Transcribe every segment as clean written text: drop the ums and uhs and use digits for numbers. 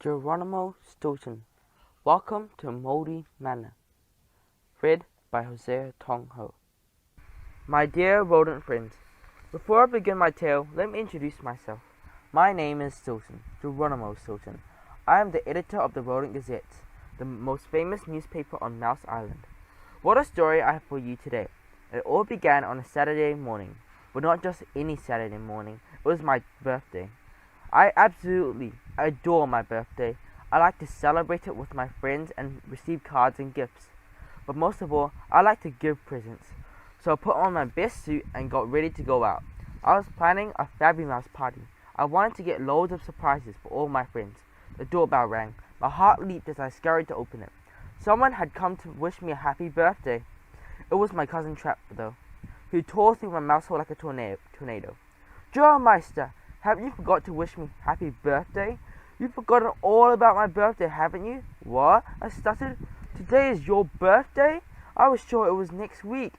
Geronimo Stilton. Welcome to Moldy Manor. Read by Jose Tongho. My dear rodent friends, before I begin my tale, let me introduce myself. My name is Stilton, Geronimo Stilton. I am the editor of the Rodent Gazette, the most famous newspaper on Mouse Island. What a story I have for you today. It all began on a Saturday morning, but not just any Saturday morning. It was my birthday. I absolutely adore my birthday. I like to celebrate it with my friends and receive cards and gifts. But most of all, I like to give presents. So I put on my best suit and got ready to go out. I was planning a fabulous party. I wanted to get loads of surprises for all my friends. The doorbell rang. My heart leaped as I scurried to open it. Someone had come to wish me a happy birthday. It was my cousin Trap, though, who tore through my mouse hole like a tornado. Meister, haven't you forgot to wish me happy birthday? You've forgotten all about my birthday, haven't you? What? I stuttered. Today is your birthday? I was sure it was next week.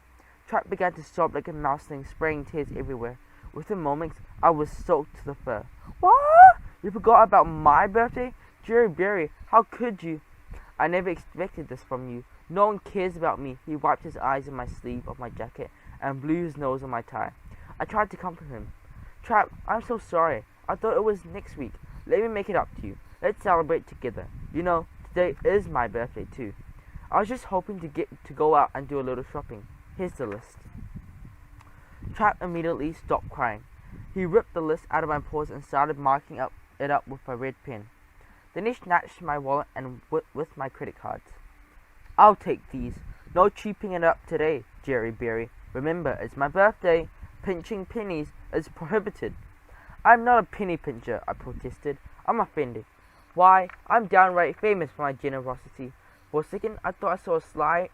Trap began to sob like a mouseling, spraying tears everywhere. Within moments, I was soaked to the fur. What? You forgot about my birthday? Jerry Berry, how could you? I never expected this from you. No one cares about me. He wiped his eyes in my sleeve of my jacket and blew his nose on my tie. I tried to comfort him. Trap, I'm so sorry. I thought it was next week. Let me make it up to you. Let's celebrate together. You know, today is my birthday too. I was just hoping to go out and do a little shopping. Here's the list. Trap immediately stopped crying. He ripped the list out of my paws and started marking it up with a red pen. Then he snatched my wallet and with my credit cards. I'll take these. No cheaping it up today, Jerry Berry. Remember, it's my birthday. Pinching pennies is prohibited. I'm not a penny pincher, I protested. I'm offended. Why, I'm downright famous for my generosity. For a second, I thought I saw a sly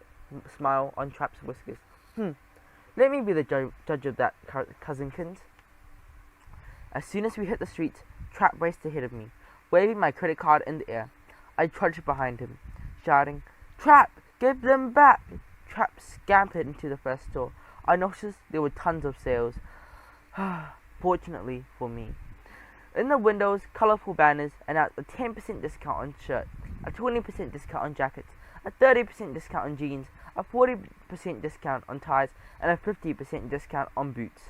smile on Trap's whiskers. Let me be the judge of that, cousinkins. As soon as we hit the streets, Trap raced ahead of me, waving my credit card in the air. I trudged behind him, shouting, Trap, give them back! Trap scampered into the first store. I noticed there were tons of sales. Fortunately for me. In the windows, colourful banners announced a 10% discount on shirts, a 20% discount on jackets, a 30% discount on jeans, a 40% discount on ties, and a 50% discount on boots.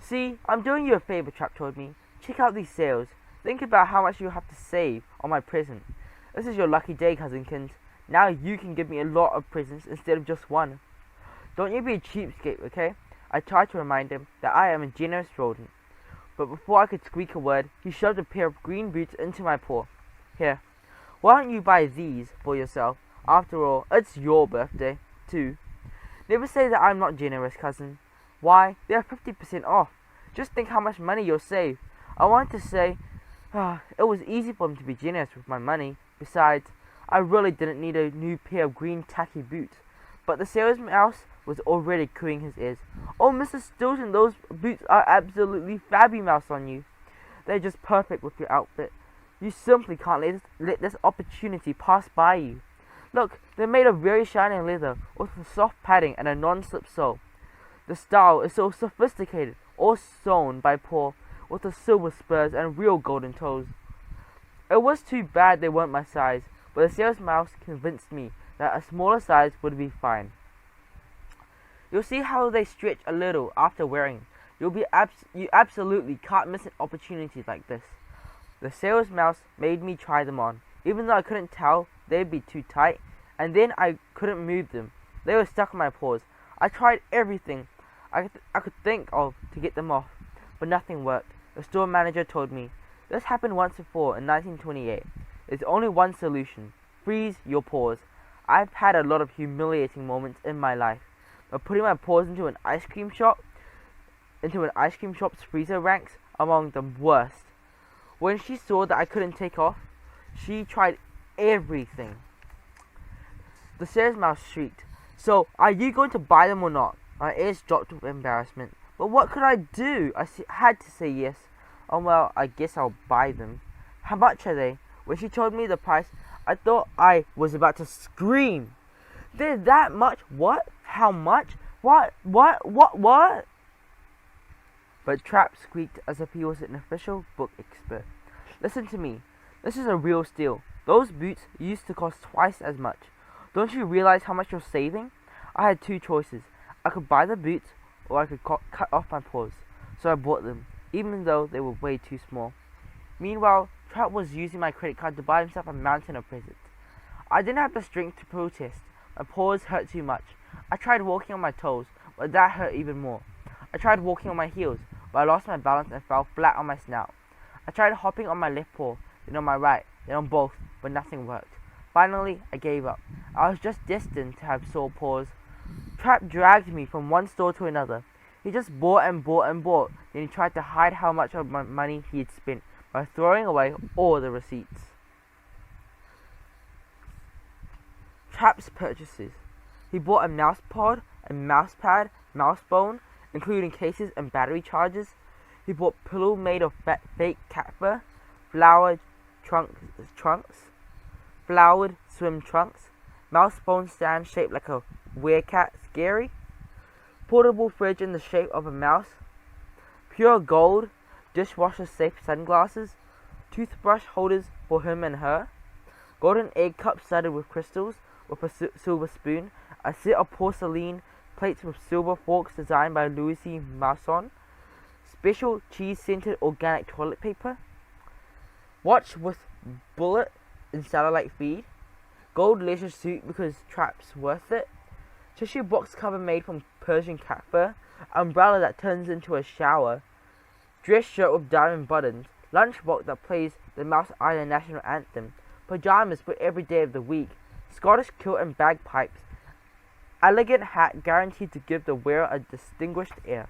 See, I'm doing you a favour, Trap told me. Check out these sales. Think about how much you have to save on my present. This is your lucky day, cousinkins. Now you can give me a lot of presents instead of just one. Don't you be a cheapskate, okay? I tried to remind him that I am a generous rodent. But before I could squeak a word, he shoved a pair of green boots into my paw. Here, why don't you buy these for yourself? After all, it's your birthday, too. Never say that I'm not generous, cousin. Why, they are 50% off. Just think how much money you'll save. I wanted to say, it was easy for him to be generous with my money. Besides, I really didn't need a new pair of green tacky boots. But the sales mouse was already cooing his ears. Oh, Mr. Stilton, those boots are absolutely fabulous on you. They're just perfect with your outfit. You simply can't let this opportunity pass by you. Look, they're made of very shiny leather, with a soft padding and a non-slip sole. The style is so sophisticated, all sewn by Paul, with the silver spurs and real golden toes. It was too bad they weren't my size, but the sales mouse convinced me that a smaller size would be fine. You'll see how they stretch a little after wearing. You absolutely can't miss an opportunity like this. The sales mouse made me try them on, even though I couldn't tell they'd be too tight, and then I couldn't move them. They were stuck in my paws. I tried everything I could think of to get them off, but nothing worked. The store manager told me, this happened once before in 1928. There's only one solution. Freeze your paws. I've had a lot of humiliating moments in my life, but putting my paws into an ice cream shop's freezer ranks among the worst. When she saw that I couldn't take off, she tried everything. The sales mouse shrieked, So, are you going to buy them or not? My ears dropped with embarrassment. But what could I do? I had to say yes. Oh well, I guess I'll buy them. How much are they? When she told me the price, I thought I was about to scream. They're that much? What? How much? What? But Trap squeaked as if he was an official book expert. Listen to me. This is a real steal. Those boots used to cost twice as much. Don't you realize how much you're saving? I had two choices. I could buy the boots, or I could cut off my paws. So I bought them, even though they were way too small. Meanwhile, Trap was using my credit card to buy himself a mountain of presents. I didn't have the strength to protest. My paws hurt too much. I tried walking on my toes, but that hurt even more. I tried walking on my heels, but I lost my balance and fell flat on my snout. I tried hopping on my left paw, then on my right, then on both, but nothing worked. Finally, I gave up. I was just destined to have sore paws. Trap dragged me from one store to another. He just bought and bought and bought, then he tried to hide how much of my money he had spent by throwing away all the receipts. Trap's purchases. He bought a mouse pod, a mouse pad, mouse bone, including cases and battery chargers. He bought pillow made of fake cat fur, flowered flowered swim trunks, mouse bone stand shaped like a werecat scary, portable fridge in the shape of a mouse, pure gold, dishwasher safe sunglasses, toothbrush holders for him and her, golden egg cups studded with crystals, with a silver spoon, a set of porcelain plates with silver forks designed by Louis Masson, special cheese-scented organic toilet paper, watch with bullet and satellite feed, gold leisure suit because Trap's worth it, tissue box cover made from Persian cat fur, umbrella that turns into a shower, dress shirt with diamond buttons, lunchbox that plays the Mouse Island national anthem, pajamas for every day of the week, Scottish kilt and bagpipes, elegant hat guaranteed to give the wearer a distinguished air.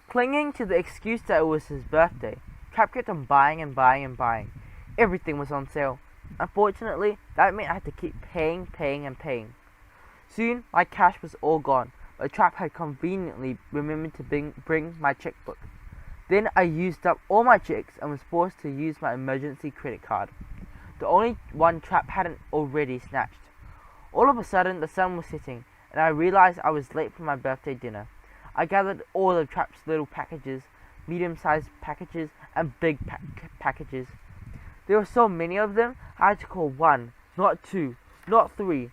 Clinging to the excuse that it was his birthday, Trap kept on buying and buying and buying. Everything was on sale. Unfortunately, that meant I had to keep paying. Soon, my cash was all gone, but Trap had conveniently remembered to bring my checkbook. Then I used up all my checks and was forced to use my emergency credit card, the only one Trap hadn't already snatched. All of a sudden, the sun was setting, and I realized I was late for my birthday dinner. I gathered all of Trap's little packages, medium-sized packages, and big packages. There were so many of them, I had to call 1, not 2, not 3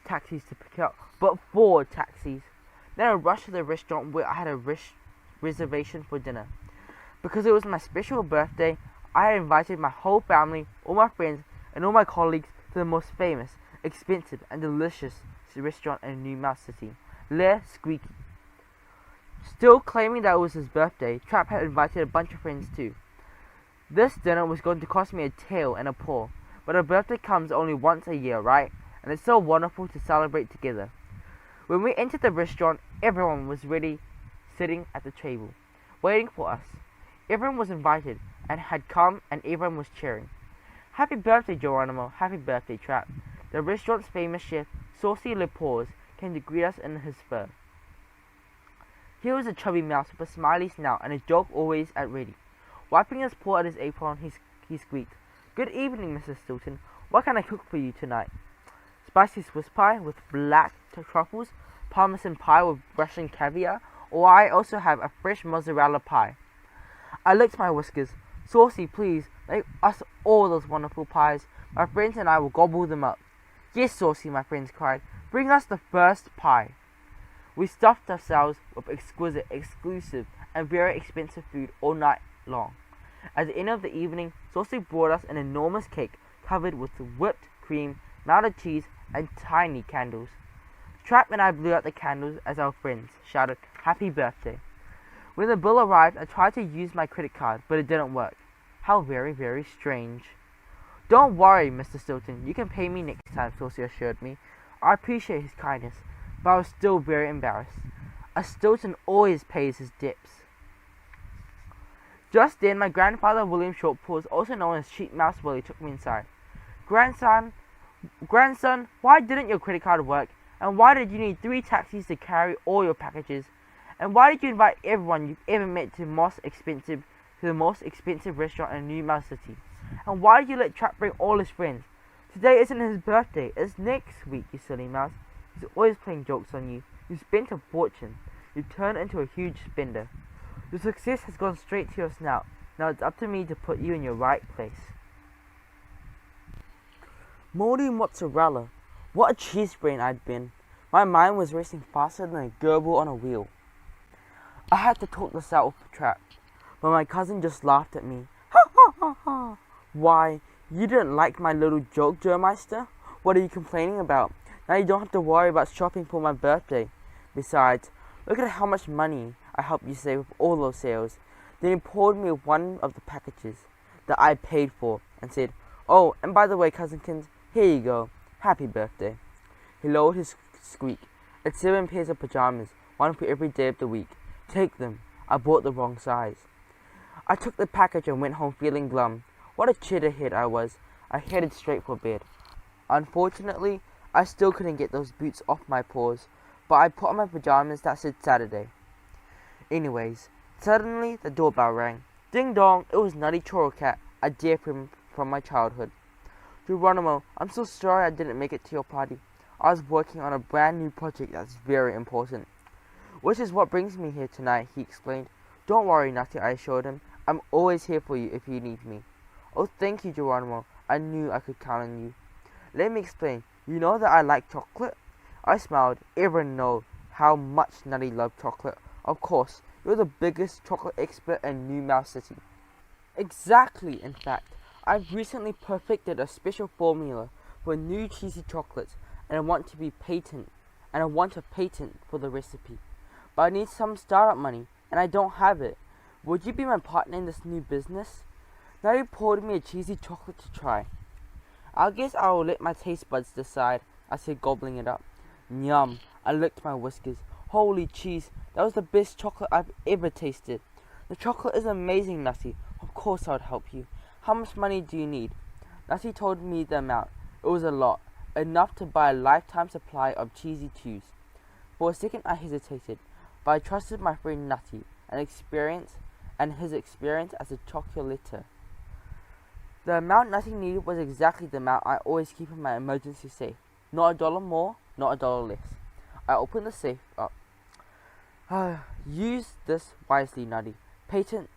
taxis to pick up, but 4 taxis. Then I rushed to the restaurant where I had a reservation for dinner. Because it was my special birthday, I had invited my whole family, all my friends, and all my colleagues to the most famous, expensive, and delicious restaurant in New Mouse City, Le Squeaky. Still claiming that it was his birthday, Trap had invited a bunch of friends too. This dinner was going to cost me a tail and a paw, but a birthday comes only once a year, right? And it's so wonderful to celebrate together. When we entered the restaurant, everyone was ready, sitting at the table, waiting for us. Everyone was invited, and had come, and everyone was cheering. Happy birthday, Geronimo! Happy birthday, Trap! The restaurant's famous chef, Saucy Le Paws, came to greet us in his fur. Here was a chubby mouse with a smiley snout and a joke always at ready. Wiping his paw at his apron, he squeaked, "Good evening, Mrs. Stilton. What can I cook for you tonight?" Spicy Swiss pie with black truffles, parmesan pie with Russian caviar, or I also have a fresh mozzarella pie. I licked my whiskers. "Saucy, please, make us all those wonderful pies. My friends and I will gobble them up." "Yes, Saucy," my friends cried. "Bring us the first pie." We stuffed ourselves with exquisite, exclusive, and very expensive food all night long. At the end of the evening, Saucy brought us an enormous cake covered with whipped cream, melted cheese, and tiny candles. Trap and I blew out the candles as our friends shouted, "Happy birthday." When the bill arrived, I tried to use my credit card, but it didn't work. How very, very strange. "Don't worry, Mr. Stilton. You can pay me next time," Saucy assured me. I appreciate his kindness, but I was still very embarrassed. A Stilton always pays his debts. Just then, my grandfather, William Shortpaws, also known as Sheep Mouse Willie, took me inside. Grandson, why didn't your credit card work? And why did you need 3 taxis to carry all your packages? And why did you invite everyone you've ever met to the most expensive restaurant in New Mouse City? And why did you let Trap bring all his friends? Today isn't his birthday, it's next week, you silly mouse. He's always playing jokes on you. You spent a fortune. You turned into a huge spender. Your success has gone straight to your snout. Now it's up to me to put you in your right place. Moldy mozzarella. What a cheese brain I'd been. My mind was racing faster than a gerbil on a wheel. I had to talk this out of the trap, but my cousin just laughed at me. Ha ha ha ha! Why, you didn't like my little joke, Germeister? What are you complaining about? Now you don't have to worry about shopping for my birthday. Besides, look at how much money I helped you save with all those sales. Then he poured me one of the packages that I paid for and said, "Oh, and by the way, Cousinkins, here you go. Happy birthday." He lowered his squeak. "It's 7 pairs of pajamas, one for every day of the week. Take them. I bought the wrong size." I took the package and went home feeling glum. What a chitterhead I was. I headed straight for bed. Unfortunately, I still couldn't get those boots off my paws, but I put on my pajamas that said Saturday. Anyways, suddenly the doorbell rang. Ding dong, it was Nutty Choro Cat, a dear friend from my childhood. "Geronimo, I'm so sorry I didn't make it to your party. I was working on a brand new project that's very important." "Which is what brings me here tonight," he explained. "Don't worry, Nutty," I assured him. "I'm always here for you if you need me." "Oh, thank you, Geronimo. I knew I could count on you." "Let me explain. You know that I like chocolate?" I smiled. Everyone knows how much Nutty loved chocolate. "Of course, you're the biggest chocolate expert in New Mouse City." "Exactly. In fact, I've recently perfected a special formula for new cheesy chocolates, and I want a patent for the recipe. But I need some startup money, and I don't have it. Would you be my partner in this new business?" Nutty poured me a cheesy chocolate to try. "I guess I will let my taste buds decide," I said, gobbling it up. Yum! I licked my whiskers. Holy cheese, that was the best chocolate I've ever tasted. "The chocolate is amazing, Nutty. Of course I would help you. How much money do you need?" Nutty told me the amount. It was a lot. Enough to buy a lifetime supply of cheesy chews. For a second I hesitated, but I trusted my friend Nutty and his experience as a chocolater. The amount Nutty needed was exactly the amount I always keep in my emergency safe. Not $1 more, not $1 less. I opened the safe up. "Use this wisely, Nutty. Patent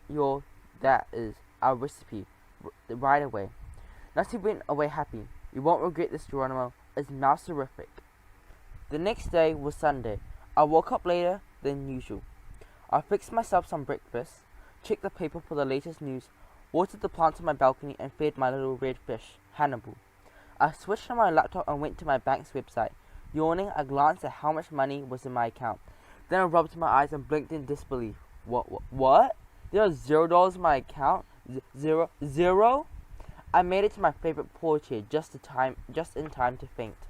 our recipe right away." Nutty went away happy. "You won't regret this, Geronimo. It's mouse-terrific." The next day was Sunday. I woke up later than usual. I fixed myself some breakfast, checked the paper for the latest news, watered the plants on my balcony, and fed my little red fish, Hannibal. I switched on my laptop and went to my bank's website. Yawning, I glanced at how much money was in my account. Then I rubbed my eyes and blinked in disbelief. What? There was $0 in my account? Zero? I made it to my favorite porch chair just in time to faint.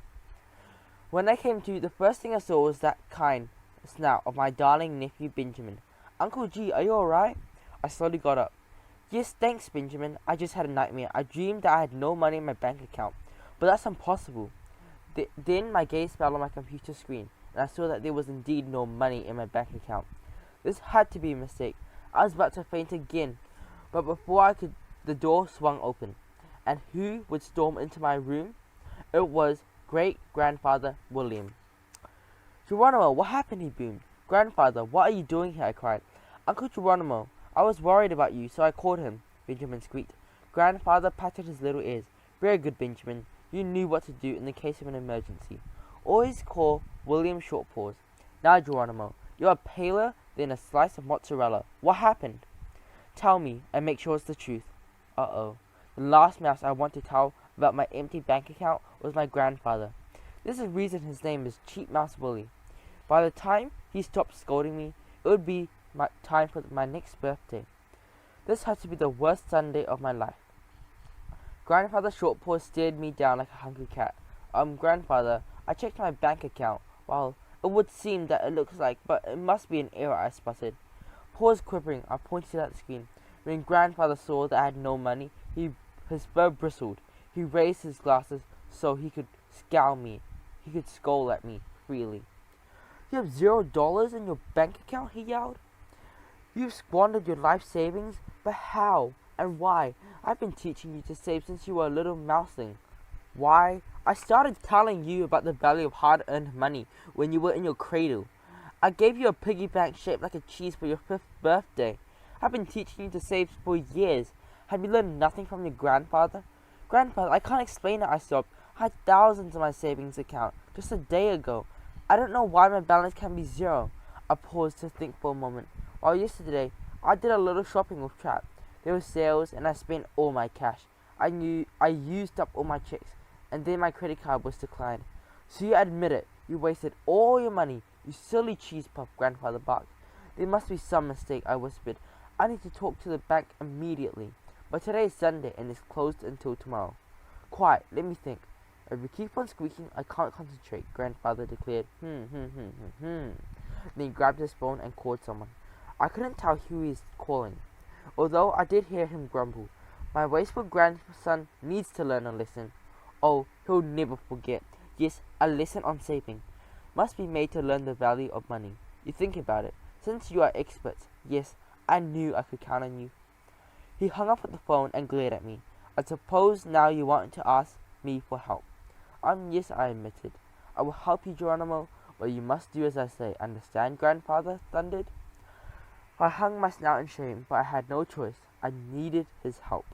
When I came to, the first thing I saw was that kind snout of my darling nephew Benjamin. "Uncle G, are you alright?" I slowly got up. "Yes, thanks, Benjamin. I just had a nightmare. I dreamed that I had no money in my bank account. But that's impossible." Then my gaze fell on my computer screen, and I saw that there was indeed no money in my bank account. This had to be a mistake. I was about to faint again, but before I could, the door swung open. And who would storm into my room? It was great-grandfather William. "Geronimo, what happened?" he boomed. "Grandfather, what are you doing here?" I cried. "Uncle Geronimo, I was worried about you, so I called him," Benjamin squeaked. Grandfather patted his little ears. "Very good, Benjamin. You knew what to do in the case of an emergency. Always call William Shortpaws. Now, Geronimo, you are paler than a slice of mozzarella. What happened? Tell me, and make sure it's the truth." Uh-oh. The last mouse I want to tell about my empty bank account was my grandfather. This is the reason his name is Cheap Mouse Willie. By the time he stopped scolding me, it would be time for my next birthday. This had to be the worst Sunday of my life. Grandfather Shortpaws stared me down like a hungry cat. Grandfather, I checked my bank account. Well, it would seem that it looks like, but it must be an error," I sputtered. Paws quivering, I pointed at the screen. When Grandfather saw that I had no money, his fur bristled. He raised his glasses so he could scowl at me freely. "You have $0 in your bank account?" he yelled. "You've squandered your life savings? But how? And why? I've been teaching you to save since you were a little mouseling." "Why, I started telling you about the value of hard-earned money when you were in your cradle. I gave you a piggy bank shaped like a cheese for your 5th birthday. I've been teaching you to save for years. Have you learned nothing from your grandfather? Grandfather, I can't explain it, I sobbed. I had thousands in my savings account just a day ago. I don't know why my balance can be zero. I paused to think for a moment. While yesterday, I did a little shopping with Trap. There were sales and I spent all my cash. I knew I used up all my checks, and then my credit card was declined. So you admit it, you wasted all your money, you silly cheese puff, Grandfather barked. There must be some mistake, I whispered. I need to talk to the bank immediately. But today is Sunday and it's closed until tomorrow. Quiet, let me think. If you keep on squeaking, I can't concentrate, Grandfather declared. Then he grabbed his phone and called someone. I couldn't tell who he was calling, although I did hear him grumble. My wasteful grandson needs to learn a lesson. Oh, he'll never forget. Yes, a lesson on saving. Must be made to learn the value of money. You think about it. Since you are experts, yes, I knew I could count on you. He hung up the phone and glared at me. I suppose now you want to ask me for help. Yes, I admitted. I will help you, Geronimo, but you must do as I say. Understand, Grandfather thundered. I hung my snout in shame, but I had no choice. I needed his help.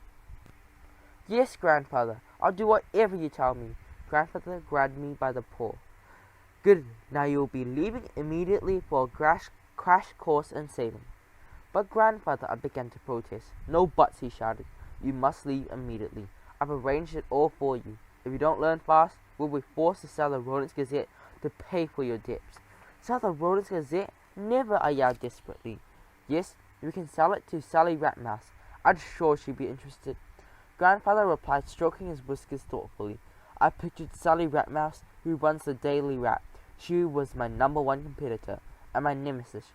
Yes, Grandfather, I'll do whatever you tell me. Grandfather grabbed me by the paw. Good, now you'll be leaving immediately for a crash course in saving. But Grandfather, I began to protest. No buts, he shouted. You must leave immediately. I've arranged it all for you. If you don't learn fast, we'll be forced to sell the Rodents Gazette to pay for your debts. Sell the Rodents Gazette? Never, I yelled desperately. Yes, we can sell it to Sally Ratmouse. I'm sure she'd be interested. Grandfather replied, stroking his whiskers thoughtfully. I pictured Sally Ratmouse, who runs the Daily Rat. She was my #1 competitor, and my nemesis.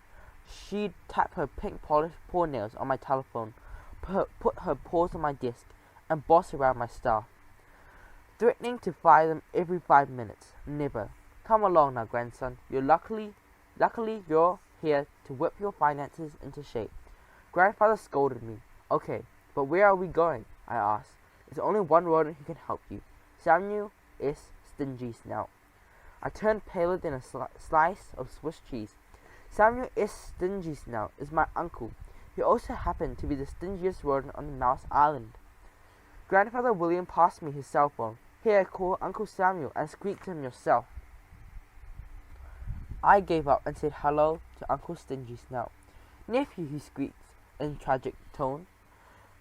She'd tap her pink polished paw-nails on my telephone, put her paws on my desk, and boss around my staff, threatening to fire them every 5 minutes. Never. Come along now, grandson. Luckily you're here to whip your finances into shape. Grandfather scolded me. Okay, but where are we going? I asked. There's only one rodent who can help you. Samuel S. Stingysnout. I turned paler than a slice of Swiss cheese. Samuel S. Stingysnout is my uncle. He also happened to be the stingiest rodent on Mouse Island. Grandfather William passed me his cell phone. Here, call Uncle Samuel and speak to him yourself. I gave up and said hello to Uncle Stingysnout. Nephew, he squeaked in tragic tone.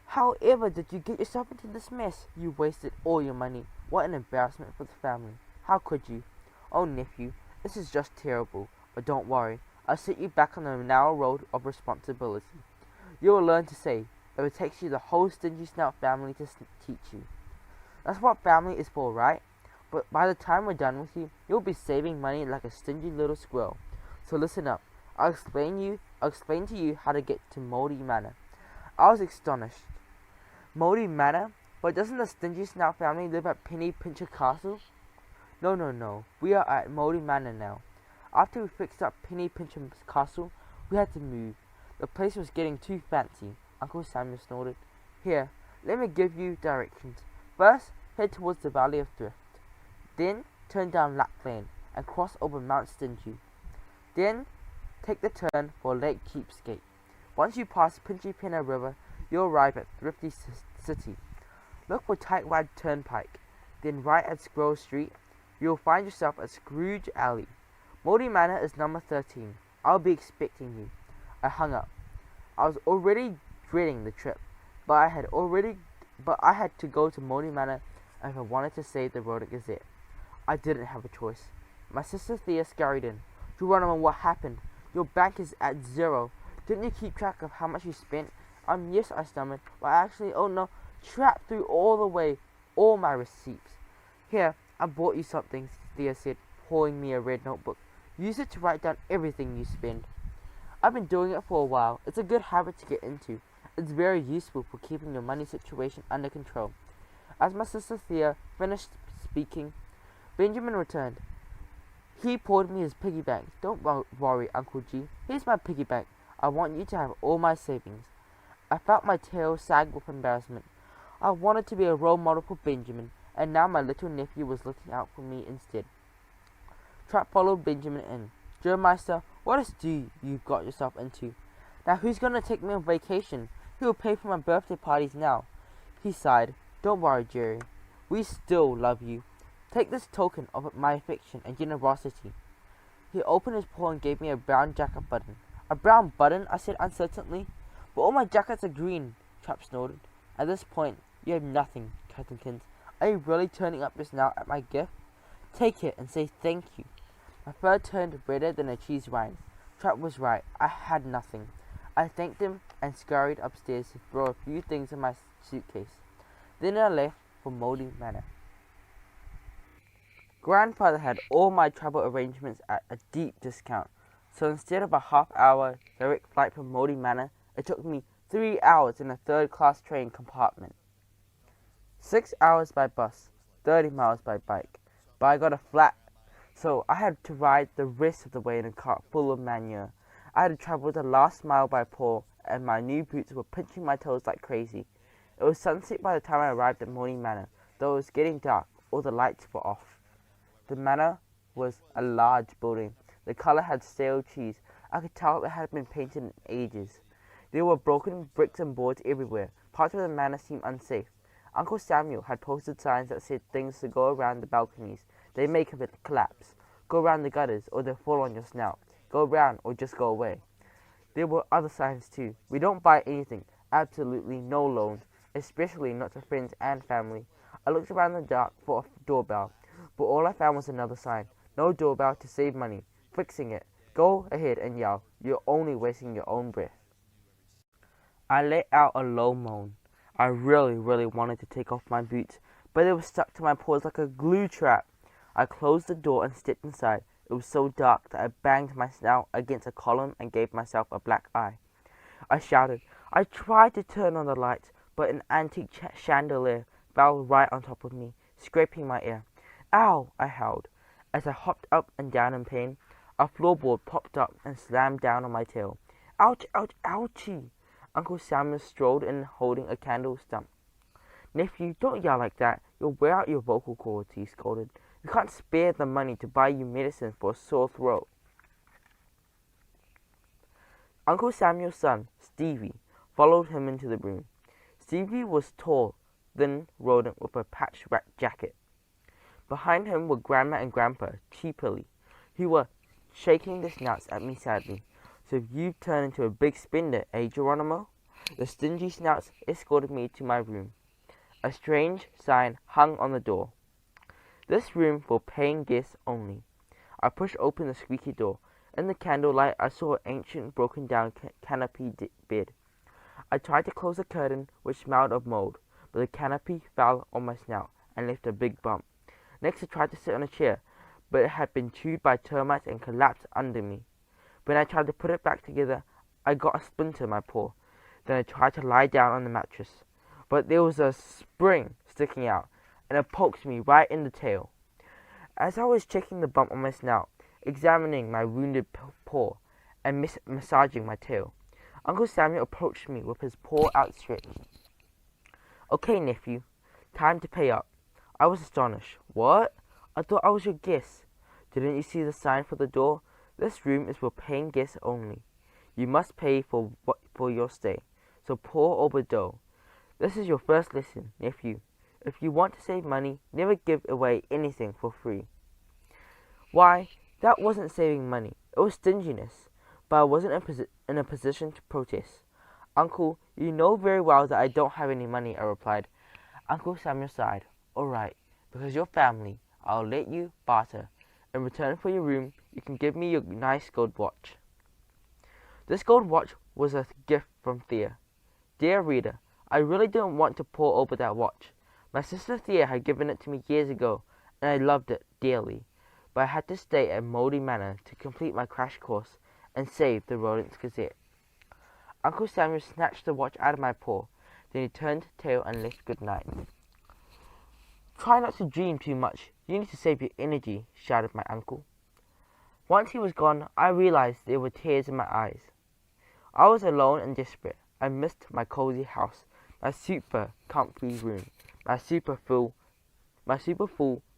However did you get yourself into this mess? You wasted all your money. What an embarrassment for the family. How could you? Oh, nephew, this is just terrible. But don't worry. I'll set you back on the narrow road of responsibility. You will learn to save. It will take you the whole Stingysnout family to teach you. That's what family is for, right? But by the time we're done with you, you'll be saving money like a stingy little squirrel. So listen up. I'll explain to you how to get to Moldy Manor. I was astonished. Moldy Manor? But doesn't the Stingysnout family live at Penny Pincher Castle? No. We are at Moldy Manor now. After we fixed up Penny Pincher Castle, we had to move. The place was getting too fancy. Uncle Samuel snorted. Here, let me give you directions. First, head towards the Valley of Thrift. Then, turn down Lack Lane and cross over Mount Stingy. Then, take the turn for Lake Cheapskate. Once you pass Pinchy Penner River, you'll arrive at Thrifty City. Look for Tightwad Turnpike. Then right at Squirrel Street, you'll find yourself at Scrooge Alley. Moldy Manor is number 13. I'll be expecting you. I hung up. I was already dreading the trip, but I had to go to Moldy Manor if I wanted to save the Rodent Gazette. I didn't have a choice. My sister Thea scurried in. Geronimo, what happened? Your bank is at zero. Didn't you keep track of how much you spent? Yes, I stammered. But oh no, Trap threw all my receipts. Here, I bought you something, Thea said, pouring me a red notebook. Use it to write down everything you spend. I've been doing it for a while. It's a good habit to get into. It's very useful for keeping your money situation under control. As my sister Thea finished speaking, Benjamin returned. He poured me his piggy bank. Don't worry, Uncle G. Here's my piggy bank. I want you to have all my savings. I felt my tail sag with embarrassment. I wanted to be a role model for Benjamin, and now my little nephew was looking out for me instead. Trap followed Benjamin in. Joe Meister, what is you've got yourself into? Now who's gonna take me on vacation? Who will pay for my birthday parties now? He sighed. Don't worry, Jerry. We still love you. Take this token of my affection and generosity. He opened his paw and gave me a brown jacket button. A brown button? I said uncertainly. But all my jackets are green, Trap snorted. At this point, you have nothing, Cuddlekins. Are you really turning up your snout at my gift? Take it and say thank you. My fur turned redder than a cheese rind. Trap was right. I had nothing. I thanked him and scurried upstairs to throw a few things in my suitcase. Then I left for Moldy Manor. Grandfather had all my travel arrangements at a deep discount, so instead of a half-hour direct flight from Moldy Manor, it took me 3 hours in a third-class train compartment. 6 hours by bus, 30 miles by bike, but I got a flat, so I had to ride the rest of the way in a cart full of manure. I had to travel the last mile by paw, and my new boots were pinching my toes like crazy. It was sunset by the time I arrived at Moldy Manor, though it was getting dark. All the lights were off. The manor was a large building. The color had stale cheese. I could tell it had been painted in ages. There were broken bricks and boards everywhere. Parts of the manor seemed unsafe. Uncle Samuel had posted signs that said things to go around the balconies. They may collapse. Go around the gutters or they'll fall on your snout. Go around or just go away. There were other signs too. We don't buy anything. Absolutely no loans. Especially not to friends and family. I looked around the dark for a doorbell, but all I found was another sign. No doorbell to save money. Fixing it. Go ahead and yell. You're only wasting your own breath. I let out a low moan. I really wanted to take off my boots, but they were stuck to my paws like a glue trap. I closed the door and stepped inside. It was so dark that I banged my snout against a column and gave myself a black eye. I shouted. I tried to turn on the lights, but an antique chandelier fell right on top of me, scraping my ear. Ow! I howled. As I hopped up and down in pain, a floorboard popped up and slammed down on my tail. Ouch, ouch, ouchie! Uncle Samuel strolled in holding a candle stump. Nephew, don't yell like that. You'll wear out your vocal cords, he scolded. You can't spare the money to buy you medicine for a sore throat. Uncle Samuel's son, Stevie, followed him into the room. Stevie was tall, thin rodent with a patchwork jacket. Behind him were Grandma and Grandpa, cheaply, who were shaking their snouts at me sadly. So you've turned into a big spender, eh, Geronimo? The Stingysnouts escorted me to my room. A strange sign hung on the door. This room for paying guests only. I pushed open the squeaky door. In the candlelight, I saw an ancient, broken-down canopy bed. I tried to close the curtain, which smelled of mold, but the canopy fell on my snout and left a big bump. Next, I tried to sit on a chair, but it had been chewed by termites and collapsed under me. When I tried to put it back together, I got a splinter in my paw. Then I tried to lie down on the mattress, but there was a spring sticking out, and it poked me right in the tail. As I was checking the bump on my snout, examining my wounded paw, and massaging my tail, Uncle Samuel approached me with his paw outstretched. Okay, nephew, time to pay up. I was astonished. What? I thought I was your guest. Didn't you see the sign for the door? This room is for paying guests only. You must pay for your stay. So pour over dough. This is your first lesson, nephew. If you want to save money, never give away anything for free. Why, that wasn't saving money. It was stinginess. But I wasn't in a position to protest. Uncle, you know very well that I don't have any money, I replied. Uncle Samuel sighed. All right, because you're family, I'll let you barter. In return for your room, you can give me your nice gold watch. This gold watch was a gift from Thea. Dear reader, I really didn't want to pore over that watch. My sister Thea had given it to me years ago, and I loved it dearly. But I had to stay at Moldy Manor to complete my crash course and save the Rodents Gazette. Uncle Samuel snatched the watch out of my paw. Then he turned tail and left good night. Try not to dream too much. You need to save your energy, shouted my uncle. Once he was gone, I realized there were tears in my eyes. I was alone and desperate. I missed my cozy house, my super comfy room, my super full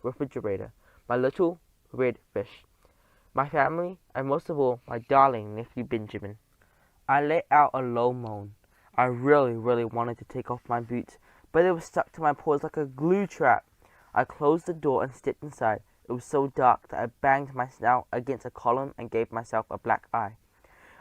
refrigerator, my little red fish, my family, and most of all, my darling nephew Benjamin. I let out a low moan. I really wanted to take off my boots, but they were stuck to my paws like a glue trap. I closed the door and stepped inside. It was so dark that I banged my snout against a column and gave myself a black eye.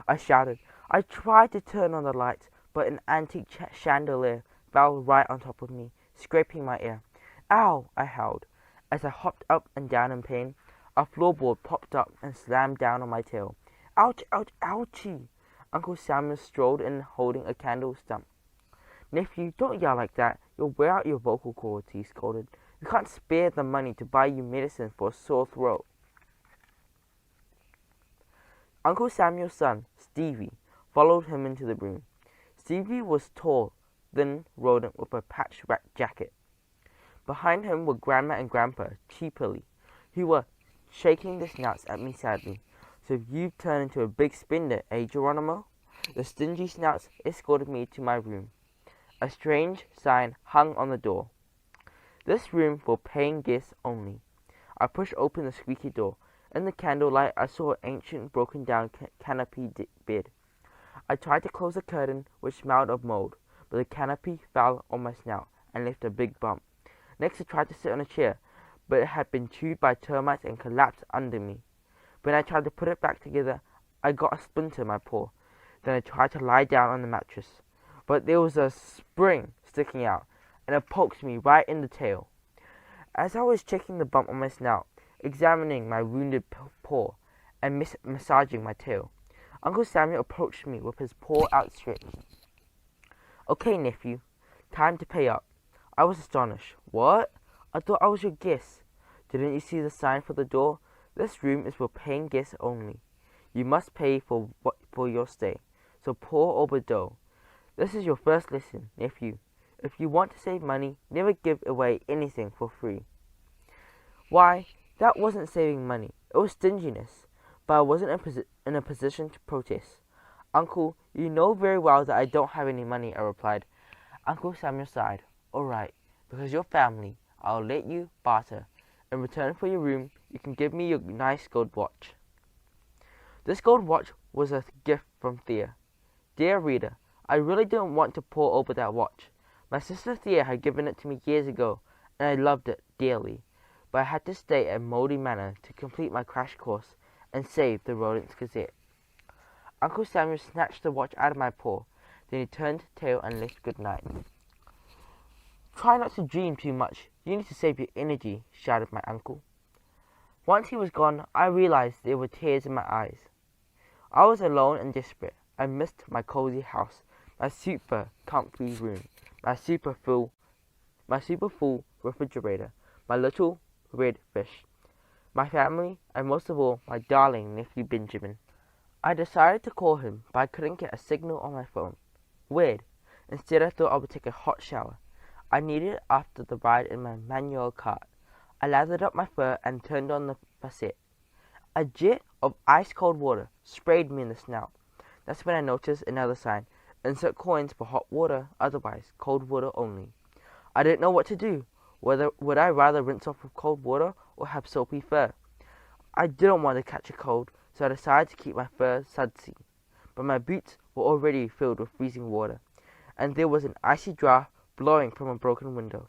I shouted. I tried to turn on the lights, but an antique chandelier fell right on top of me, scraping my ear. Ow! I howled. As I hopped up and down in pain, a floorboard popped up and slammed down on my tail. Ouch, ouch, ouchie! Uncle Samuel strolled in holding a candle stump. Nephew, don't yell like that. You'll wear out your vocal cords, he scolded. You can't spare the money to buy you medicine for a sore throat. Uncle Samuel's son, Stevie, followed him into the room. Stevie was tall, thin rodent with a patchwork jacket. Behind him were Grandma and Grandpa, cheapily, who were shaking their snouts at me sadly. So you've turned into a big spender, eh, Geronimo? The Stingysnouts escorted me to my room. A strange sign hung on the door. This room for paying guests only. I pushed open the squeaky door. In the candlelight, I saw an ancient, broken-down canopy bed. I tried to close the curtain, which smelled of mold, but the canopy fell on my snout and left a big bump. Next, I tried to sit on a chair, but it had been chewed by termites and collapsed under me. When I tried to put it back together, I got a splinter in my paw. Then I tried to lie down on the mattress, but there was a spring sticking out, and it poked me right in the tail. As I was checking the bump on my snout, examining my wounded paw, and massaging my tail, Uncle Samuel approached me with his paw outstretched. Okay, nephew, time to pay up. I was astonished. What? I thought I was your guest. Didn't you see the sign for the door? This room is for paying guests only. You must pay for your stay. So pour over dough. This is your first lesson, nephew. If you want to save money, never give away anything for free. Why, that wasn't saving money. It was stinginess. But I wasn't in a position to protest. Uncle, you know very well that I don't have any money, I replied. Uncle Samuel sighed. All right, because you're family, I'll let you barter. In return for your room, you can give me your nice gold watch. This gold watch was a gift from Thea. Dear reader, I really didn't want to pore over that watch. My sister Thea had given it to me years ago, and I loved it dearly. But I had to stay at Moldy Manor to complete my crash course and save the Rodents Gazette. Uncle Samuel snatched the watch out of my paw. Then he turned tail and left good night. Try not to dream too much. You need to save your energy, shouted my uncle. Once he was gone, I realized there were tears in my eyes. I was alone and desperate. I missed my cozy house, my super comfy room, my super full refrigerator, my little red fish, my family, and most of all, my darling nephew Benjamin. I decided to call him, but I couldn't get a signal on my phone. Weird. Instead, I thought I would take a hot shower. I needed it after the ride in my manual cart. I lathered up my fur and turned on the faucet. A jet of ice-cold water sprayed me in the snout. That's when I noticed another sign. Insert coins for hot water, otherwise cold water only. I didn't know what to do. Would I rather rinse off with cold water or have soapy fur? I didn't want to catch a cold, so I decided to keep my fur sudsy. But my boots were already filled with freezing water, and there was an icy draft blowing from a broken window.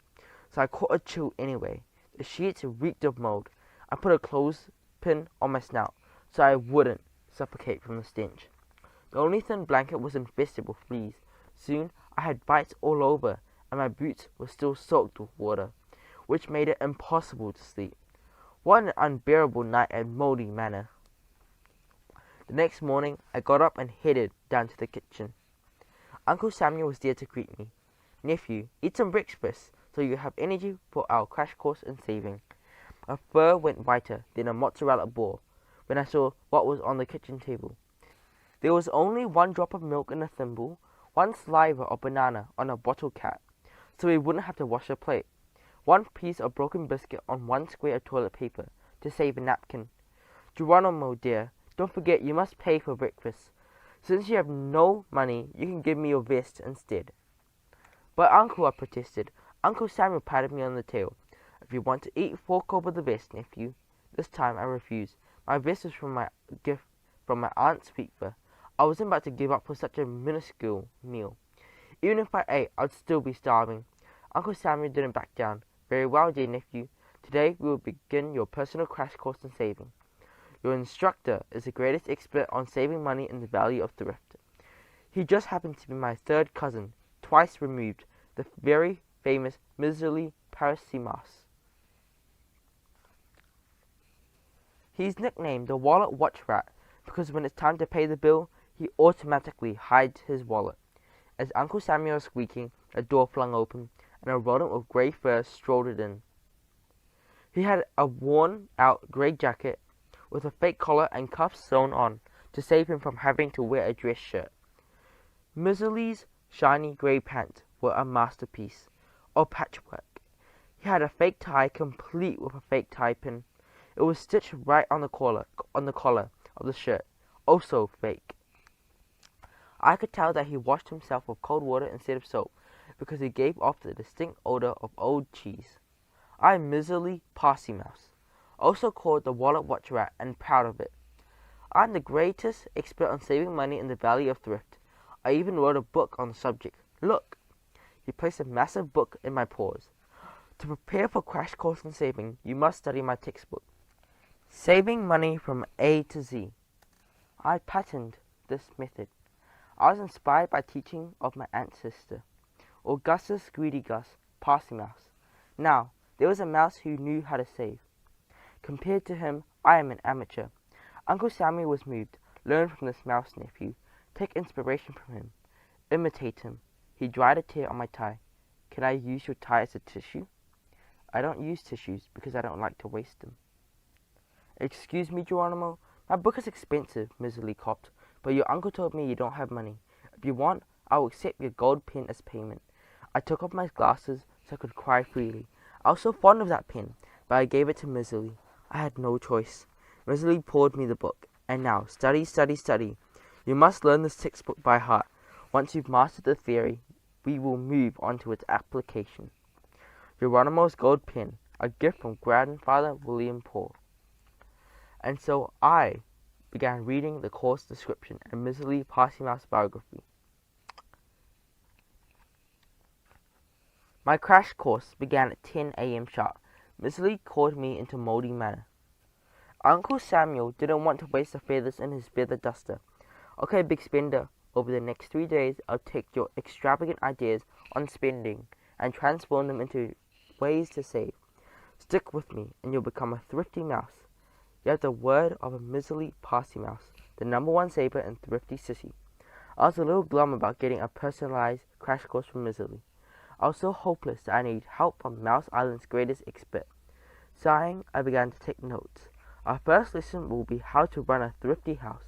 So I caught a chill anyway. The sheets reeked of mold. I put a clothespin on my snout, so I wouldn't suffocate from the stench. The only thin blanket was infested with fleas. Soon I had bites all over, and my boots were still soaked with water, which made it impossible to sleep. What an unbearable night at Moldy Manor. The next morning, I got up and headed down to the kitchen. Uncle Samuel was there to greet me. Nephew, eat some breakfast, so you have energy for our crash course in saving. My fur went whiter than a mozzarella ball when I saw what was on the kitchen table. There was only 1 drop of milk in a thimble, 1 sliver of banana on a bottle cap, so we wouldn't have to wash a plate, 1 piece of broken biscuit on 1 square of toilet paper to save a napkin. Geronimo, dear, don't forget you must pay for breakfast. Since you have no money, you can give me your vest instead. But Uncle, I protested. Uncle Samuel patted me on the tail. If you want to eat, fork over the vest, nephew. This time I refused. My vest was from my gift from my Aunt Sweetfur. I wasn't about to give up for such a minuscule meal. Even if I ate, I'd still be starving. Uncle Samuel didn't back down. Very well, dear nephew. Today we will begin your personal crash course in saving. Your instructor is the greatest expert on saving money and the value of thrift. He just happened to be my third cousin, twice removed, the very famous miserly Parasimas. He's nicknamed the Wallet Watch Rat because when it's time to pay the bill, he automatically hides his wallet. As Uncle Samuel was squeaking, a door flung open, and a rodent with grey fur strolled in. He had a worn-out grey jacket with a fake collar and cuffs sewn on to save him from having to wear a dress shirt. Miserly's shiny grey pants were a masterpiece of patchwork. He had a fake tie complete with a fake tie pin. It was stitched right on the collar of the shirt, also fake. I could tell that he washed himself with cold water instead of soap, because he gave off the distinct odor of old cheese. I'm miserly Parsi Mouse, also called the Wallet Watch Rat, and proud of it. I'm the greatest expert on saving money and the value of thrift. I even wrote a book on the subject. Look! He placed a massive book in my paws. To prepare for Crash Course in Saving, you must study my textbook. Saving Money from A to Z. I patented this method. I was inspired by teaching of my ancestor, Augustus Greedy Gus Parsi Mouse. Now, there was a mouse who knew how to save. Compared to him, I am an amateur. Uncle Samuel was moved. Learn from this mouse, nephew. Take inspiration from him. Imitate him. He dried a tear on my tie. Can I use your tie as a tissue? I don't use tissues because I don't like to waste them. Excuse me, Geronimo. My book is expensive, miserly copped, but your uncle told me you don't have money. If you want, I will accept your gold pen as payment. I took off my glasses so I could cry freely. I was so fond of that pen, but I gave it to Miserly. I had no choice. Miserly poured me the book. And now, study, study, study. You must learn this textbook by heart. Once you've mastered the theory, we will move on to its application. Geronimo's gold pen, a gift from Grandfather William Paul. And so I began reading the course description and Miserly Parsi Mouse biography. My crash course began at 10 a.m. sharp. Miserly called me into Moldy Manor. Uncle Samuel didn't want to waste the feathers in his feather duster. Okay, big spender, over the next 3 days I'll take your extravagant ideas on spending and transform them into ways to save. Stick with me and you'll become a thrifty mouse. You have the word of a miserly Parsi Mouse, the #1 saver and thrifty sissy. I was a little glum about getting a personalized crash course from Miserly. I was so hopeless that I needed help from Mouse Island's greatest expert. Sighing, I began to take notes. Our first lesson will be how to run a thrifty house,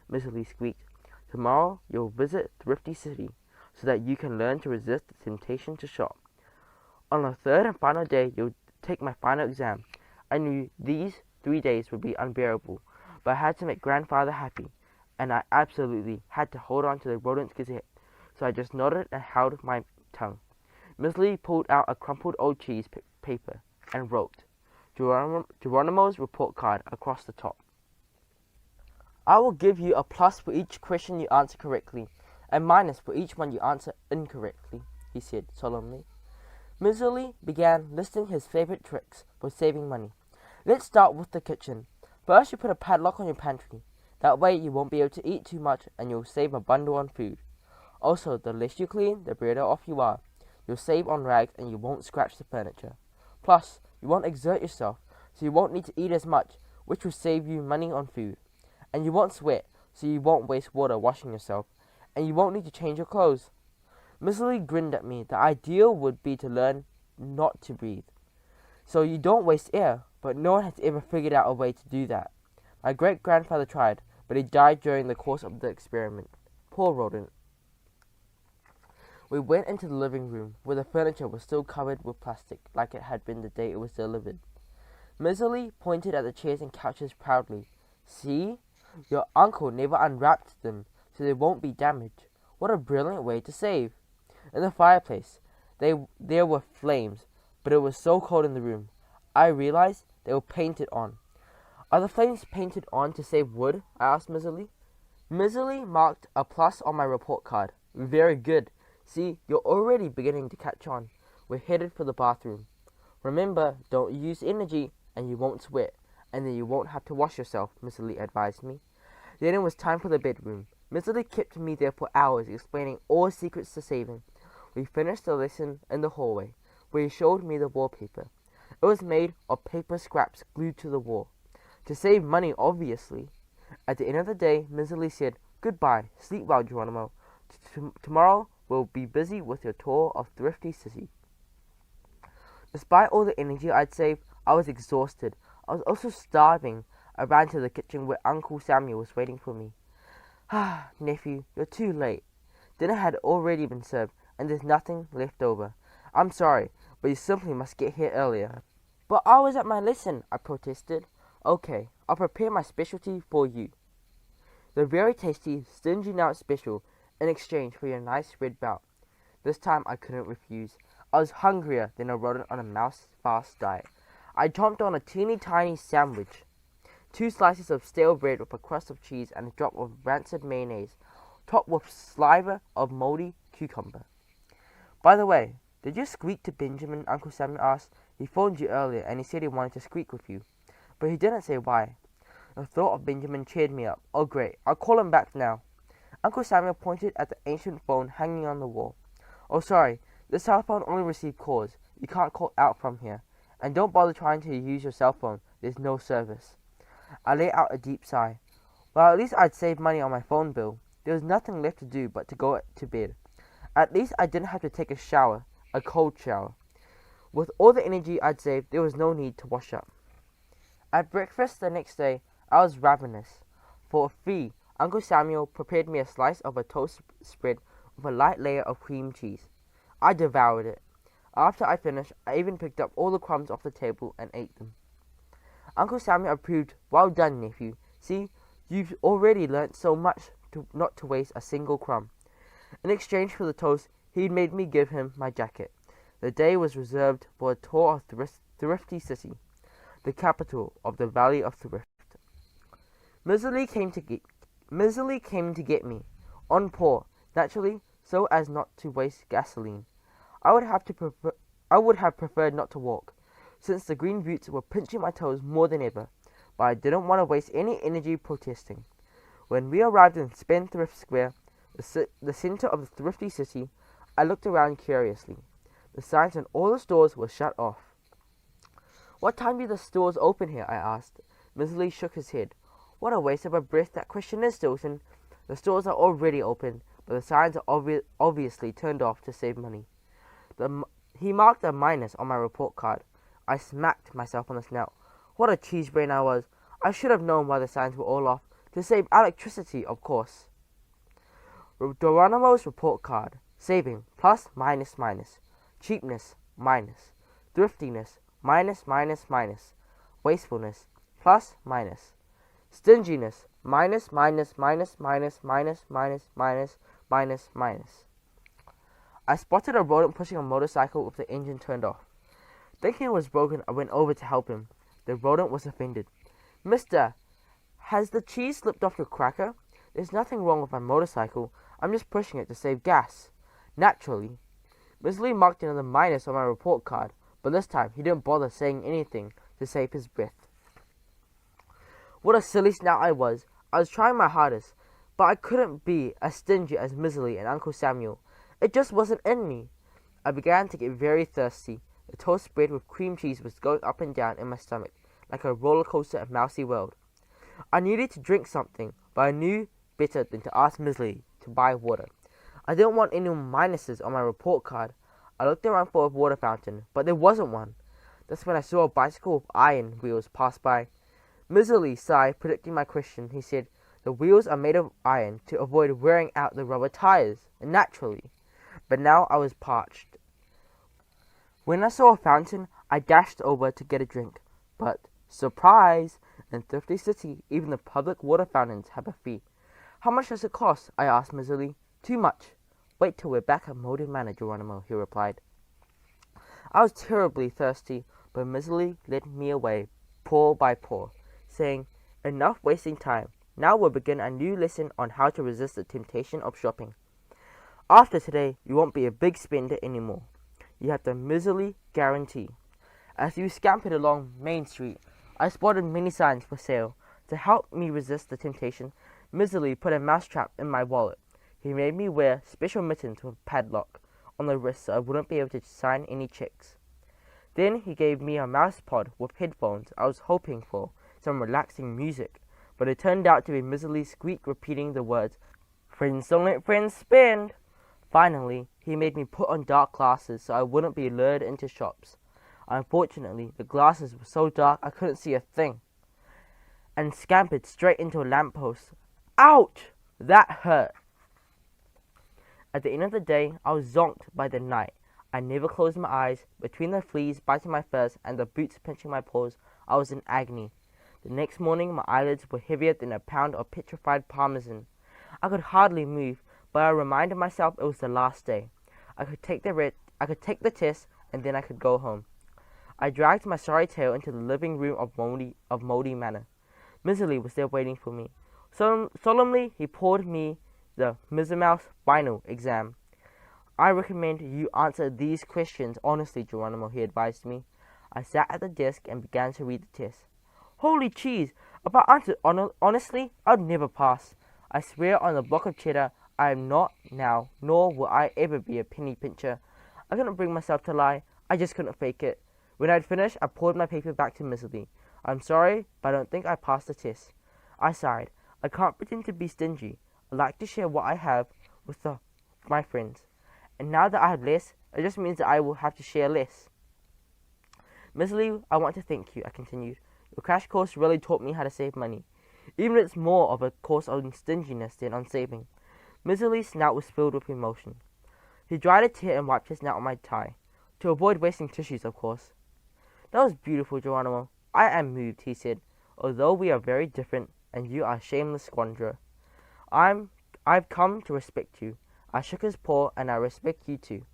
Miserly squeaked. Tomorrow you'll visit Thrifty City so that you can learn to resist the temptation to shop. On the third and final day, you'll take my final exam. I knew these 3 days would be unbearable, but I had to make Grandfather happy, and I absolutely had to hold on to the Rodent's Gazette, so I just nodded and held my tongue. Miserly pulled out a crumpled old cheese paper and wrote Geronimo's report card across the top. I will give you a plus for each question you answer correctly, and minus for each one you answer incorrectly, he said solemnly. Miserly began listing his favorite tricks for saving money. Let's start with the kitchen. First, you put a padlock on your pantry. That way you won't be able to eat too much and you'll save a bundle on food. Also, the less you clean, the better off you are. You'll save on rags and you won't scratch the furniture. Plus, you won't exert yourself, so you won't need to eat as much, which will save you money on food. And you won't sweat, so you won't waste water washing yourself. And you won't need to change your clothes. Miserly grinned at me. The ideal would be to learn not to breathe, so you don't waste air, but no one has ever figured out a way to do that. My great-grandfather tried, but he died during the course of the experiment. Poor rodent. We went into the living room, where the furniture was still covered with plastic, like it had been the day it was delivered. Miserly pointed at the chairs and couches proudly. See? Your uncle never unwrapped them, so they won't be damaged. What a brilliant way to save. In the fireplace, there were flames, but it was so cold in the room. I realized they were painted on. Are the flames painted on to save wood? I asked Miserly. Miserly marked a plus on my report card. Very good. See, you're already beginning to catch on. We're headed for the bathroom. Remember, don't use energy and you won't sweat, and then you won't have to wash yourself, Miserly advised me. Then it was time for the bedroom. Miserly kept me there for hours, explaining all secrets to saving. We finished the lesson in the hallway, where he showed me the wallpaper. It was made of paper scraps glued to the wall. To save money, obviously. At the end of the day, Miserly said, "Goodbye, sleep well, Geronimo. Tomorrow we'll be busy with your tour of Thrifty City." Despite all the energy I'd saved, I was exhausted. I was also starving. I ran to the kitchen where Uncle Samuel was waiting for me. "Ah, nephew, you're too late. Dinner had already been served, and there's nothing left over. I'm sorry, but you simply must get here earlier." "But I was at my lesson," I protested. "Okay, I'll prepare my specialty for you. The very tasty Stingysnout special in exchange for your nice red belt." This time I couldn't refuse. I was hungrier than a rodent on a mouse-fast diet. I chomped on a teeny tiny sandwich, 2 slices of stale bread with a crust of cheese and a drop of rancid mayonnaise, topped with sliver of moldy cucumber. "By the way, did you squeak to Benjamin?" Uncle Samuel asked. "He phoned you earlier and he said he wanted to squeak with you, but he didn't say why." The thought of Benjamin cheered me up. "Oh great, I'll call him back now." Uncle Samuel pointed at the ancient phone hanging on the wall. "Oh sorry, this telephone only receives calls. You can't call out from here. And don't bother trying to use your cell phone. There's no service." I let out a deep sigh. Well, at least I'd saved money on my phone bill. There was nothing left to do but to go to bed. At least I didn't have to take a shower, a cold shower. With all the energy I'd saved, there was no need to wash up. At breakfast the next day, I was ravenous. For a fee, Uncle Samuel prepared me a slice of a toast spread with a light layer of cream cheese. I devoured it. After I finished, I even picked up all the crumbs off the table and ate them. Uncle Samuel approved. "Well done, nephew. See, you've already learnt so much not to waste a single crumb." In exchange for the toast, he'd made me give him my jacket. The day was reserved for a tour of Thrifty City, the capital of the Valley of Thrift. Miserly came to get me, on paw, naturally, so as not to waste gasoline. I would have preferred not to walk, since the green roots were pinching my toes more than ever, but I didn't want to waste any energy protesting. When we arrived in Spendthrift Square, the center of the Thrifty City, I looked around curiously. The signs on all the stores were shut off. "What time do the stores open here?" I asked. Miserly shook his head. "What a waste of a breath that question is, Stilton. The stores are already open, but the signs are obviously turned off to save money." He marked a minus on my report card. I smacked myself on the snout. What a cheese brain I was. I should have known why the signs were all off. To save electricity, of course. Geronimo's report card. Saving, plus, minus, minus. Cheapness, minus. Thriftiness, minus, minus, minus. Wastefulness, plus, minus. Stinginess, minus, minus, minus, minus, minus, minus, minus, minus, minus. I spotted a rodent pushing a motorcycle with the engine turned off. Thinking it was broken, I went over to help him. The rodent was offended. "Mister, has the cheese slipped off your cracker? There's nothing wrong with my motorcycle. I'm just pushing it to save gas." Naturally. Miserly marked another minus on my report card, but this time he didn't bother saying anything to save his breath. What a silly snout I was. I was trying my hardest, but I couldn't be as stingy as Miserly and Uncle Samuel. It just wasn't in me. I began to get very thirsty. The toast spread with cream cheese was going up and down in my stomach, like a roller coaster of Mousy World. I needed to drink something, but I knew better than to ask Miserly to buy water. I didn't want any minuses on my report card. I looked around for a water fountain, but there wasn't one. That's when I saw a bicycle with iron wheels pass by. Miserly sighed, predicting my question. He said, "The wheels are made of iron to avoid wearing out the rubber tires," naturally. But now I was parched. When I saw a fountain, I dashed over to get a drink. But, surprise! In Thrifty City, even the public water fountains have a fee. "How much does it cost?" I asked Miserly. "Too much. Wait till we're back at Moldy Manor, Geronimo," he replied. I was terribly thirsty, but Miserly led me away, paw by paw, saying, "Enough wasting time. Now we'll begin a new lesson on how to resist the temptation of shopping. After today, you won't be a big spender anymore. You have the miserly guarantee. As we scampered along Main Street, I spotted many signs for sale. To help me resist the temptation, Miserly put a mousetrap in my wallet. He made me wear special mittens with a padlock on the wrist so I wouldn't be able to sign any checks. Then he gave me a mouse pod with headphones. I was hoping for some relaxing music, but it turned out to be Miserly's squeak repeating the words, "Friends don't let friends spend." Finally, he made me put on dark glasses so I wouldn't be lured into shops. Unfortunately, the glasses were so dark I couldn't see a thing, and scampered straight into a lamppost. Ouch! That hurt. At the end of the day, I was zonked by the night. I never closed my eyes. Between the fleas biting my furs and the boots pinching my paws, I was in agony. The next morning, my eyelids were heavier than a pound of petrified parmesan. I could hardly move, but I reminded myself it was the last day. I could take the test, and then I could go home. I dragged my sorry tail into the living room of Moldy Manor. Miserly was there waiting for me. Solemnly, he poured me the Mouse final exam. "I recommend you answer these questions honestly, Geronimo," he advised me. I sat at the desk and began to read the test. Holy cheese! If I answered honestly, I'd never pass. I swear on the block of cheddar, I am not now, nor will I ever be a penny pincher. I couldn't bring myself to lie. I just couldn't fake it. When I'd finished, I poured my paper back to Miserly. "I'm sorry, but I don't think I passed the test." I sighed. I can't pretend to be stingy. I like to share what I have with my friends. And now that I have less, it just means that I will have to share less. "Miserly, I want to thank you," I continued. "Your crash course really taught me how to save money. Even if it's more of a course on stinginess than on saving." Miserly's snout was filled with emotion. He dried a tear and wiped his snout on my tie. To avoid wasting tissues, of course. "That was beautiful, Geronimo. I am moved," he said. "Although we are very different, and you are a shameless squanderer, I've come to respect you." I shook his paw, "and I respect you too.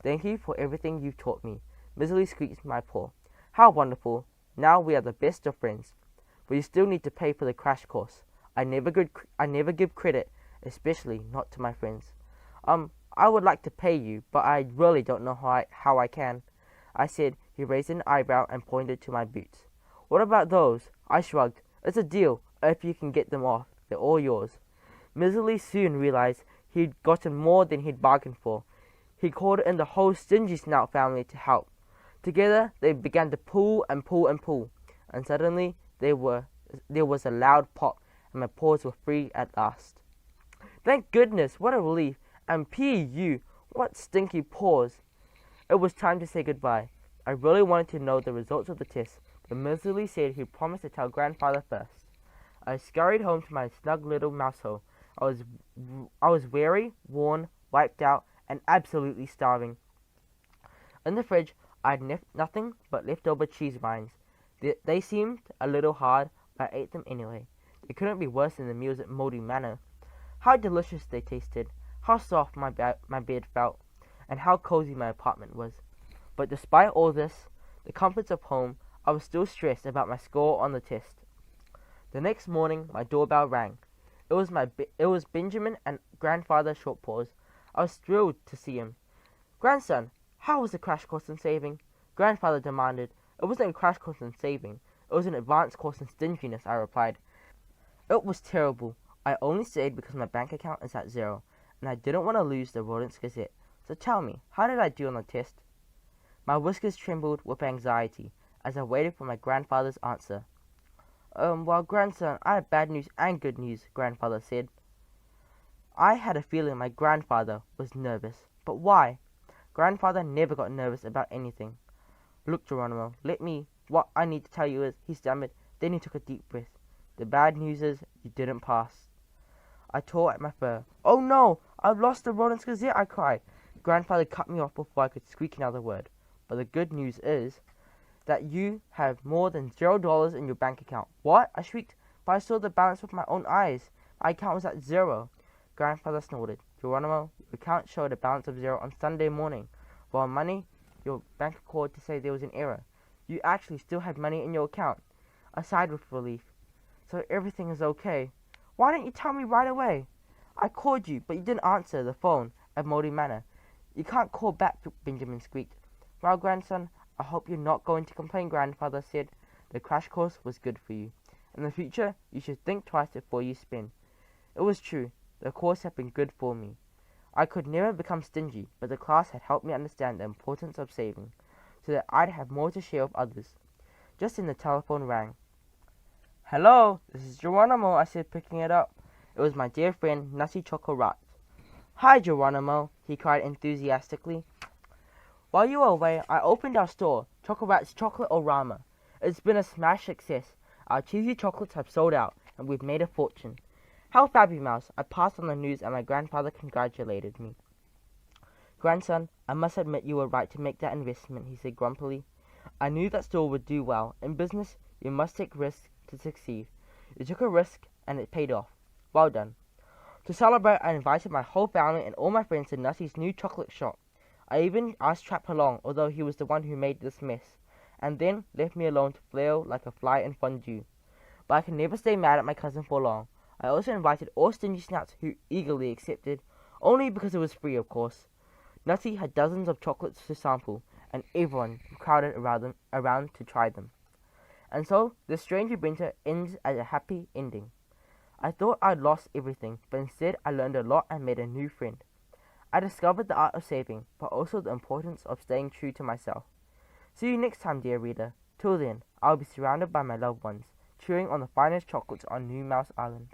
Thank you for everything you've taught me." Miserly squeaked my paw. "How wonderful. Now we are the best of friends. But you still need to pay for the crash course. I never give credit, especially not to my friends." I would like to pay you, but I really don't know how I can," I said. He raised an eyebrow and pointed to my boots. "What about those?" I shrugged. "It's a deal. If you can get them off, they're all yours." Miserly soon realized he'd gotten more than he'd bargained for. He called in the whole Stingysnout family to help. Together, they began to pull and pull and pull, and suddenly there was a loud pop, and my paws were free at last. Thank goodness! What a relief! And P.U., what stinky paws! It was time to say goodbye. I really wanted to know the results of the test, but Miserly said he promised to tell Grandfather first. I scurried home to my snug little mouse hole. I was weary, worn, wiped out, and absolutely starving. In the fridge, I had nothing but leftover cheese rinds. They seemed a little hard, but I ate them anyway. They couldn't be worse than the meals at Moldy Manor. How delicious they tasted, how soft my bed felt, and how cozy my apartment was. But despite all this, the comforts of home, I was still stressed about my score on the test. The next morning, my doorbell rang. It was Benjamin and Grandfather Shortpaws. I was thrilled to see him. "Grandson, how was the crash course in saving?" Grandfather demanded. "It wasn't a crash course in saving. It was an advanced course in stinginess," I replied. "It was terrible. I only stayed because my bank account is at zero, and I didn't want to lose the Rodents Gazette. So tell me, how did I do on the test?" My whiskers trembled with anxiety as I waited for my grandfather's answer. Well, grandson, I have bad news and good news," Grandfather said. I had a feeling my grandfather was nervous. But why? Grandfather never got nervous about anything. "Look, Geronimo, what I need to tell you is," he stammered. Then he took a deep breath. "The bad news is you didn't pass." I tore at my fur. "Oh no! I've lost the Rodents Gazette!" I cried. Grandfather cut me off before I could squeak another word. "But the good news is that you have more than $0 in your bank account." "What?" I shrieked. "But I saw the balance with my own eyes. My account was at zero." Grandfather snorted. "Geronimo, your account showed a balance of zero on Sunday morning. But on Monday, your bank called to say there was an error. You actually still had money in your account." I sighed with relief. "So everything is okay." Why didn't you tell me right away? I called you, but you didn't answer the phone at Moldy Manor. You can't call back, Benjamin squeaked. Well, grandson, I hope you're not going to complain, grandfather said. The crash course was good for you. In the future, you should think twice before you spin. It was true. The course had been good for me. I could never become stingy, but the class had helped me understand the importance of saving, so that I'd have more to share with others. Just then the telephone rang. Hello, this is Geronimo, I said, picking it up. It was my dear friend, Nutty Chocolate. Hi, Geronimo, he cried enthusiastically. While you were away, I opened our store, Chocorat's Chocolate-O-Rama. It's been a smash success. Our cheesy chocolates have sold out, and we've made a fortune. How fabby, Mouse! I passed on the news, and my grandfather congratulated me. Grandson, I must admit you were right to make that investment, he said grumpily. I knew that store would do well. In business, you must take risks to succeed. You took a risk, and it paid off. Well done. To celebrate, I invited my whole family and all my friends to Nutty's new chocolate shop. I even asked Trap along, although he was the one who made this mess, and then left me alone to flail like a fly in fondue. But I can never stay mad at my cousin for long. I also invited all Stingysnouts, who eagerly accepted, only because it was free, of course. Nutty had dozens of chocolates to sample, and everyone crowded around to try them. And so, this strange adventure ends at a happy ending. I thought I'd lost everything, but instead I learned a lot and made a new friend. I discovered the art of saving, but also the importance of staying true to myself. See you next time, dear reader. Till then, I'll be surrounded by my loved ones, chewing on the finest chocolates on New Mouse Island.